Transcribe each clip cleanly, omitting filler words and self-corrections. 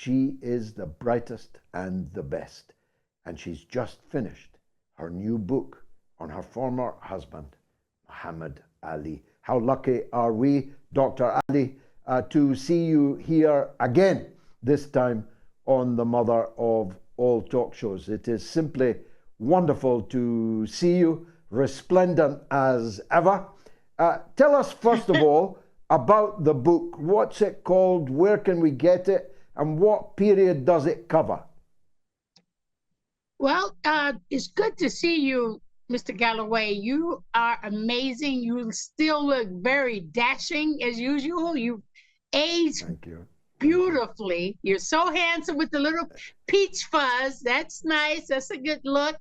she is the brightest and the best. And she's just finished her new book on her former husband, Muhammad Ali. How lucky are we, Dr. Ali, to see you here again, this time on the mother of all talk shows. It is simply wonderful to see you, resplendent as ever. Tell us, first of all, about the book. What's it called? Where can we get it? And what period does it cover? Well, it's good to see you, Mr. Galloway. You are amazing. You still look very dashing as usual. You aged beautifully. You're so handsome with the little peach fuzz. That's nice. That's a good look.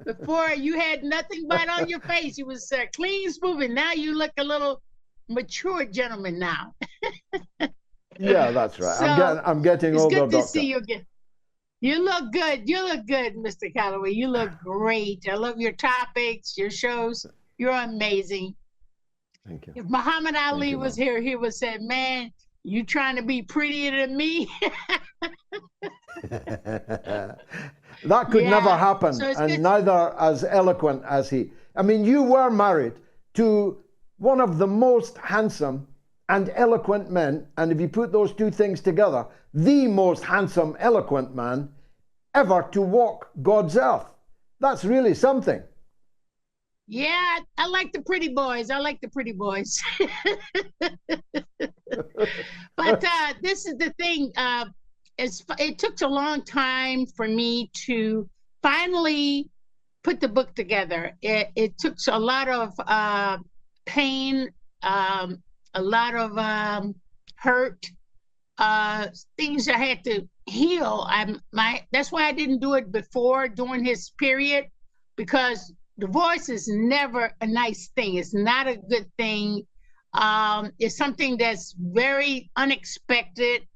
Before you had nothing but on your face. You was clean, smooth, and now you look a little mature gentleman now. Yeah, that's right. So I'm getting older, It's good to Doctor. see you again. You look good. You look good, Mr. Galloway. You look great. I love your topics, your shows. You're amazing. Thank you. If Muhammad Ali was here, he would say, man, you trying to be prettier than me? That could never happen, so and neither as eloquent as he. I mean, you were married to one of the most handsome and eloquent men, and if you put those two things together, the most handsome, eloquent man ever to walk God's earth. That's really something. Yeah, I like the pretty boys. I like the pretty boys. But this is the thing. It took a long time for me to finally put the book together. It took a lot of pain, a lot of hurt, things I had to heal. That's why I didn't do it before during his period, because divorce is never a nice thing. It's not a good thing. It's something that's very unexpected.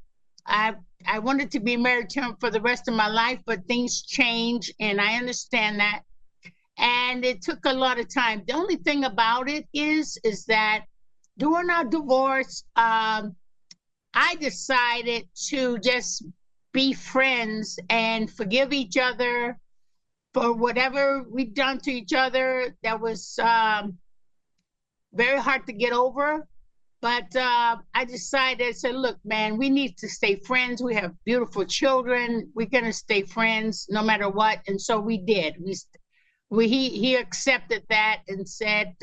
I wanted to be married to him for the rest of my life, but things change, and I understand that. And it took a lot of time. The only thing about it is that during our divorce, I decided to just be friends and forgive each other for whatever we've done to each other. That was very hard to get over. But I decided, I said, look, man, we need to stay friends. We have beautiful children. We're going to stay friends no matter what. And so we did. He accepted that and said,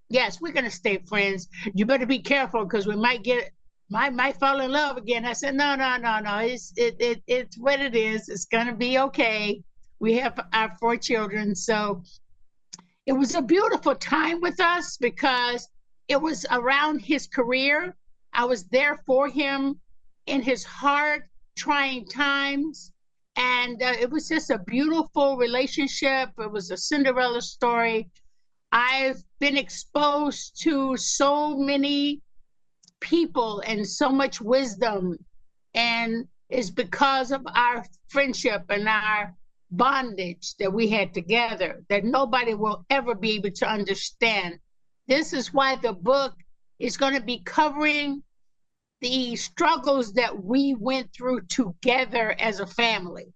yes, we're going to stay friends. You better be careful because we might fall in love again. I said, no. It's what it is. It's going to be okay. We have our 4 children. So it was a beautiful time with us because it was around his career. I was there for him in his hard, trying times. And it was just a beautiful relationship. It was a Cinderella story. I've been exposed to so many people and so much wisdom. And it's because of our friendship and our bondage that we had together that nobody will ever be able to understand. This is why the book is going to be covering the struggles that we went through together as a family.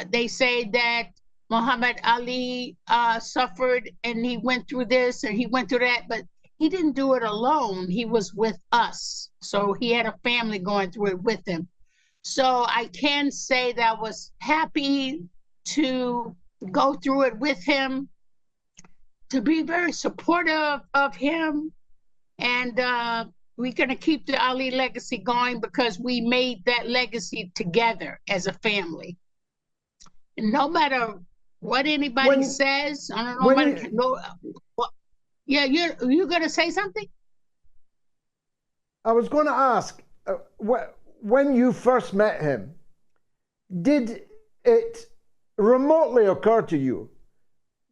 They say that Muhammad Ali suffered and he went through this and he went through that, but he didn't do it alone. He was with us. So he had a family going through it with him. So I can say that I was happy to go through it with him, to be very supportive of him. And we're going to keep the Ali legacy going because we made that legacy together as a family. And no matter what anybody says, I don't know. Yeah, you're going to say something? I was going to ask, when you first met him, did it remotely occur to you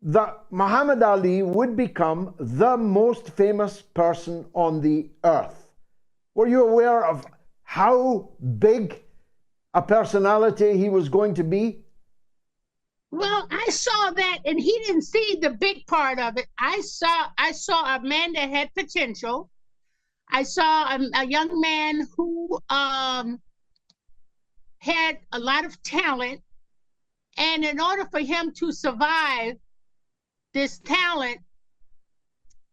that Muhammad Ali would become the most famous person on the earth? Were you aware of how big a personality he was going to be? Well, I saw that, and he didn't see the big part of it. I saw a man that had potential. I saw a young man who had a lot of talent, and in order for him to survive this talent,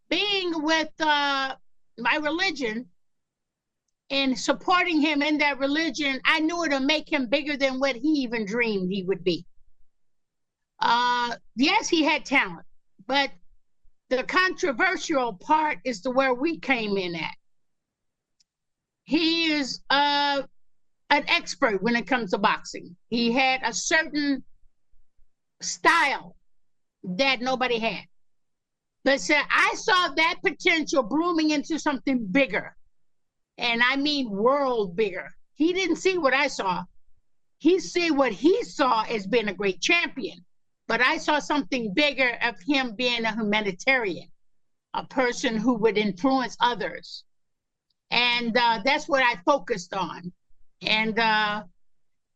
being with my religion and supporting him in that religion, I knew it'll make him bigger than what he even dreamed he would be. Yes, he had talent, but the controversial part is to where we came in at. He is an expert when it comes to boxing. He had a certain style that nobody had. But I saw that potential blooming into something bigger. And I mean world bigger. He didn't see what I saw. He see what he saw as being a great champion. But I saw something bigger of him being a humanitarian, a person who would influence others. And that's what I focused on. And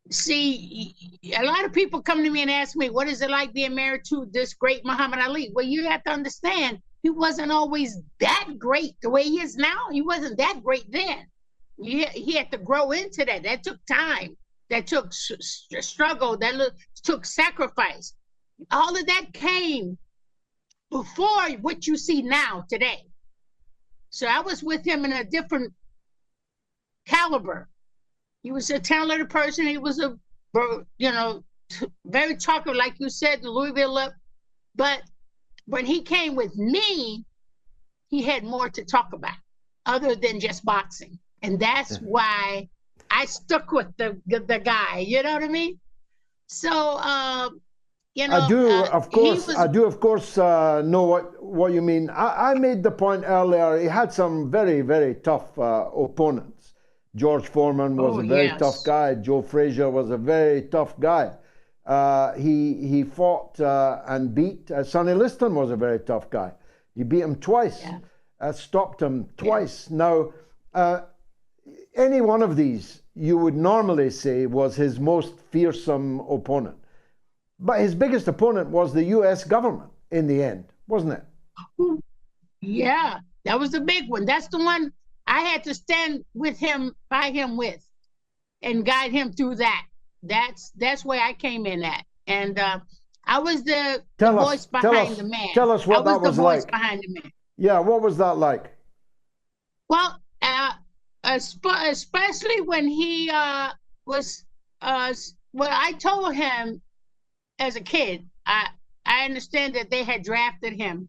see, a lot of people come to me and ask me, what is it like being married to this great Muhammad Ali? Well, you have to understand, he wasn't always that great the way he is now. He wasn't that great then. He had to grow into that. That took time. That took struggle. That took sacrifice. All of that came before what you see now today. So I was with him in a different caliber. He was a talented person. He was a, very talkative, like you said, the Louisville Lip. But when he came with me, he had more to talk about other than just boxing. And that's why I stuck with the guy, you know what I mean? So, I do, of course, know what you mean. I made the point earlier, he had some very, very tough opponents. George Foreman was a very tough guy. Joe Frazier was a very tough guy. He fought and beat. Sonny Liston was a very tough guy. He beat him twice, stopped him twice. Now, any one of these, you would normally say, was his most fearsome opponent. But his biggest opponent was the U.S. government in the end, wasn't it? Yeah, that was the big one. That's the one I had to stand with him, by him with, and guide him through that. That's where I came in at. And I was the voice behind the man. Tell us what that was like. I was the voice behind the man. Yeah, what was that like? Well, especially when he was, well, I told him as a kid, I understand that they had drafted him.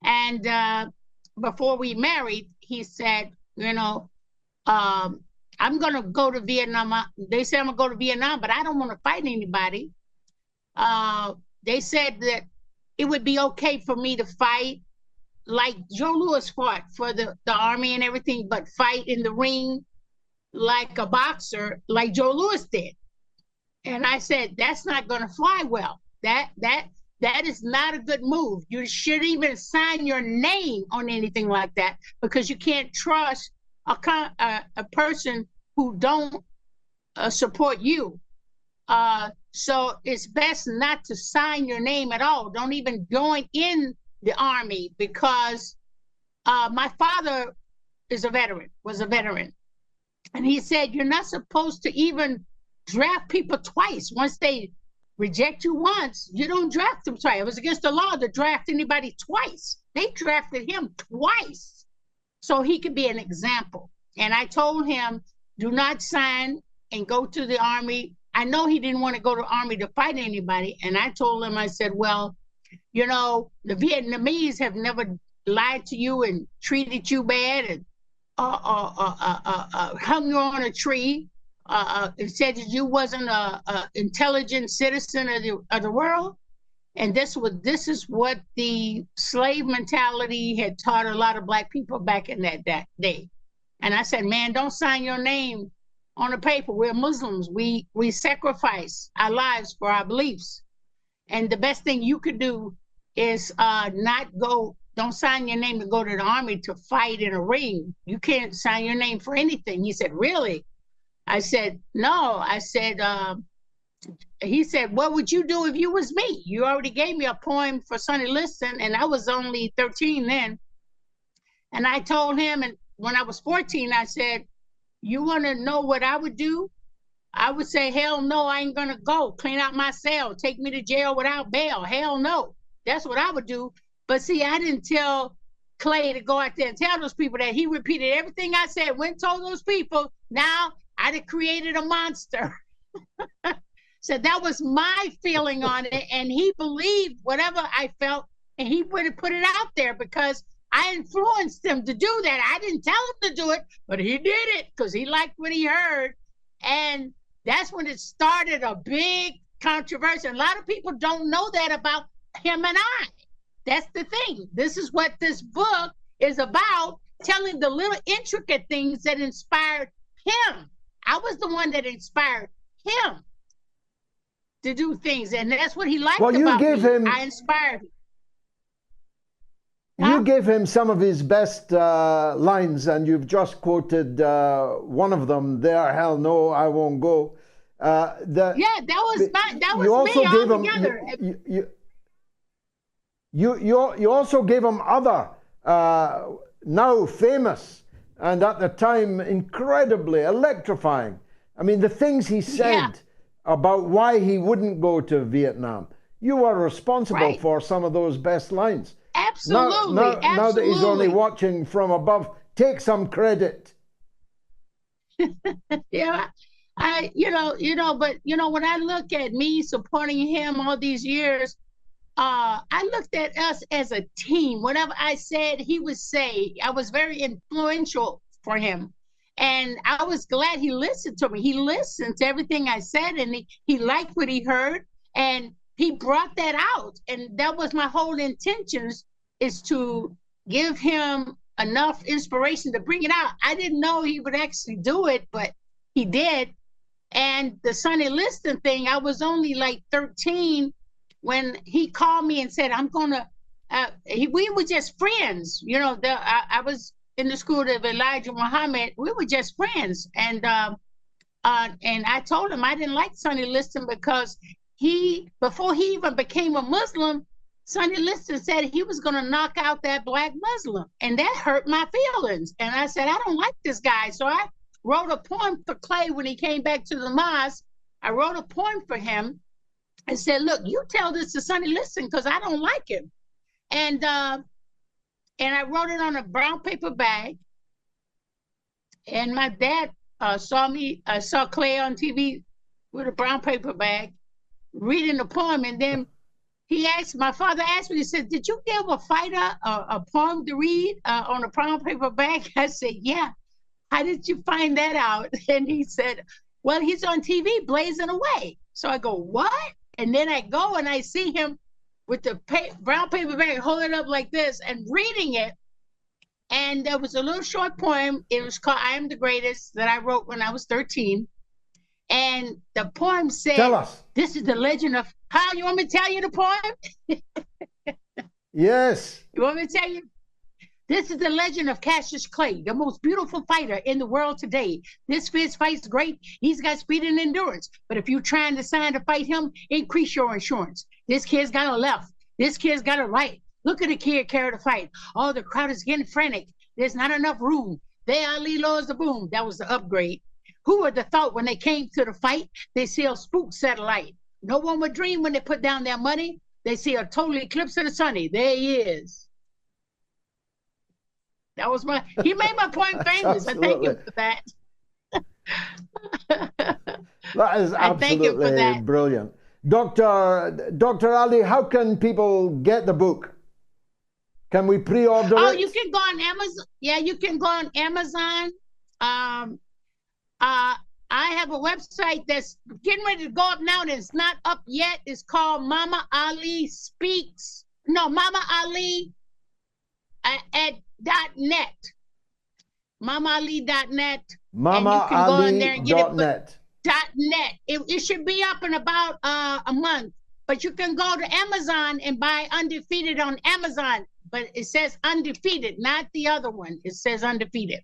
And before we married, he said, I'm going to go to Vietnam. They said I'm going to go to Vietnam, but I don't want to fight anybody. They said that it would be okay for me to fight like Joe Louis fought for the Army and everything, but fight in the ring like a boxer, like Joe Louis did. And I said, that's not going to fly well. That is not a good move. You shouldn't even sign your name on anything like that, because you can't trust a person who don't support you. So it's best not to sign your name at all. Don't even join in the Army, because my father was a veteran. And he said, you're not supposed to even draft people twice. Once they reject you once, you don't draft them twice. It was against the law to draft anybody twice. They drafted him twice so he could be an example. And I told him, do not sign and go to the Army. I know he didn't want to go to the Army to fight anybody. And I told him, I said, well, the Vietnamese have never lied to you and treated you bad and hung you on a tree. It said that you wasn't a intelligent citizen of the world. And this is what the slave mentality had taught a lot of Black people back in that day. And I said, man, don't sign your name on a paper. We're Muslims. We sacrifice our lives for our beliefs. And the best thing you could do is don't sign your name to go to the Army to fight in a ring. You can't sign your name for anything. He said, really? I said, no. I said, he said, what would you do if you was me? You already gave me a poem for Sonny Liston, and I was only 13 then. And I told him, and when I was 14, I said, you want to know what I would do? I would say, hell no, I ain't gonna go. Clean out my cell, take me to jail without bail. Hell no. That's what I would do. But see, I didn't tell Clay to go out there and tell those people that. He repeated everything I said, went and told those people. Now I'd have created a monster. So that was my feeling on it. And he believed whatever I felt, and he would have put it out there because I influenced him to do that. I didn't tell him to do it, but he did it because he liked what he heard. And that's when it started a big controversy. A lot of people don't know that about him and I. That's the thing. This is what this book is about, telling the little intricate things that inspired him. I was the one that inspired him to do things, and that's what he liked about me. I inspired him. You gave him some of his best lines, and you've just quoted one of them there. Hell no, I won't go. That was me altogether. You also gave him other, now famous, and at the time incredibly electrifying. I mean, the things he said about why he wouldn't go to Vietnam. You were responsible for some of those best lines. Absolutely. Now that he's only watching from above, take some credit. Yeah, but when I look at me supporting him all these years, I looked at us as a team. Whatever I said, he would say. I was very influential for him. And I was glad he listened to me. He listened to everything I said, and he liked what he heard. And he brought that out, and that was my whole intentions, is to give him enough inspiration to bring it out. I didn't know he would actually do it, but he did. And the Sonny Liston thing, I was only like 13 when he called me and said, I'm gonna, we were just friends. I was in the school of Elijah Muhammad. We were just friends. And I told him I didn't like Sonny Liston because before he even became a Muslim, Sonny Liston said he was going to knock out that black Muslim. And that hurt my feelings. And I said, I don't like this guy. So I wrote a poem for Clay when he came back to the mosque. I wrote a poem for him and said, look, you tell this to Sonny Liston because I don't like him. And I wrote it on a brown paper bag. And my dad saw Clay on TV with a brown paper bag, reading the poem, and then my father asked me, he said, did you give a fighter a poem to read on a brown paper bag? I said, yeah. How did you find that out? And he said, well, he's on TV blazing away. So I go, what? And then I go and I see him with the brown paper bag, hold it up like this and reading it. And there was a little short poem. It was called I Am the Greatest, that I wrote when I was 13. And the poem said, tell us. This is the legend of, how you want me to tell you the poem? Yes. You want me to tell you? This is the legend of Cassius Clay, the most beautiful fighter in the world today. This fist fights great. He's got speed and endurance. But if you're trying to sign to fight him, increase your insurance. This kid's got a left. This kid's got a right. Look at the kid carry the fight. Oh, the crowd is getting frantic. There's not enough room. There Ali lowers the boom. That was the upgrade. Who would have thought when they came to the fight, they see a spook satellite? No one would dream when they put down their money, they see a total eclipse of the sunny. There he is. That was he made my point famous. I thank him for that. That is absolutely brilliant. Dr. Ali, how can people get the book? Can we pre-order it? Oh, you can go on Amazon. Yeah, you can go on Amazon. I have a website that's getting ready to go up now, and it's not up yet. It's called Mama Ali Speaks. No, Mama Ali at .net. MamaAli.net. MamaAli.net. .net. It should be up in about a month. But you can go to Amazon and buy Undefeated on Amazon. But it says Undefeated, not the other one. It says Undefeated.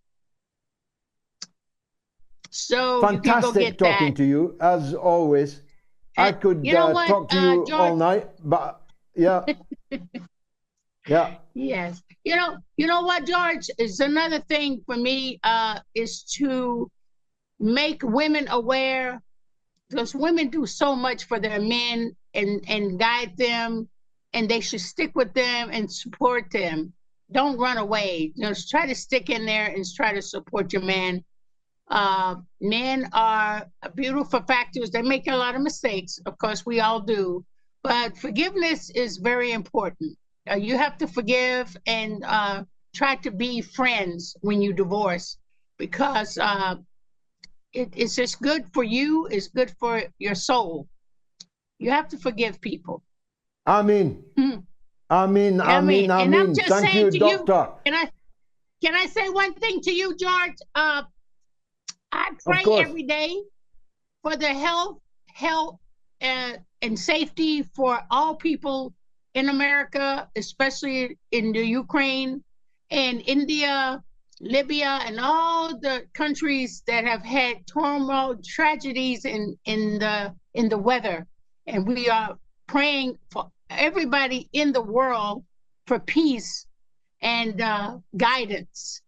So fantastic talking to you, as always. I could talk to you George, all night, but yeah. Yeah. Yes. You know what, George, is another thing for me is to make women aware because women do so much for their men and guide them, and they should stick with them and support them. Don't run away. Just try to stick in there and try to support your man. Men are beautiful factors. They make a lot of mistakes. Of course, we all do. But forgiveness is very important. You have to forgive and try to be friends when you divorce, because it's just good for you. It's good for your soul. You have to forgive people. Amen. Amen. Amen. And I'm Amen. just Thank saying you, to Doctor. you, can I say one thing to you, George? I pray every day for the health, and safety for all people in America, especially in the Ukraine and India, Libya, and all the countries that have had turmoil, tragedies in the weather. And we are praying for everybody in the world for peace and guidance,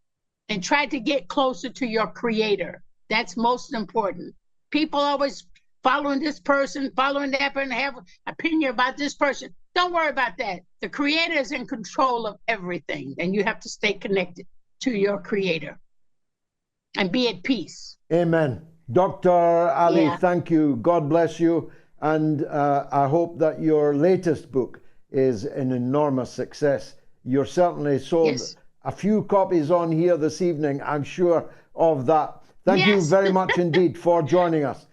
and try to get closer to your Creator. That's most important. People always following this person, following that person, have an opinion about this person. Don't worry about that. The Creator is in control of everything, and you have to stay connected to your Creator and be at peace. Amen. Dr. Ali, thank you. God bless you. And I hope that your latest book is an enormous success. You're certainly sold a few copies on here this evening, I'm sure of that. Thank you very much indeed for joining us.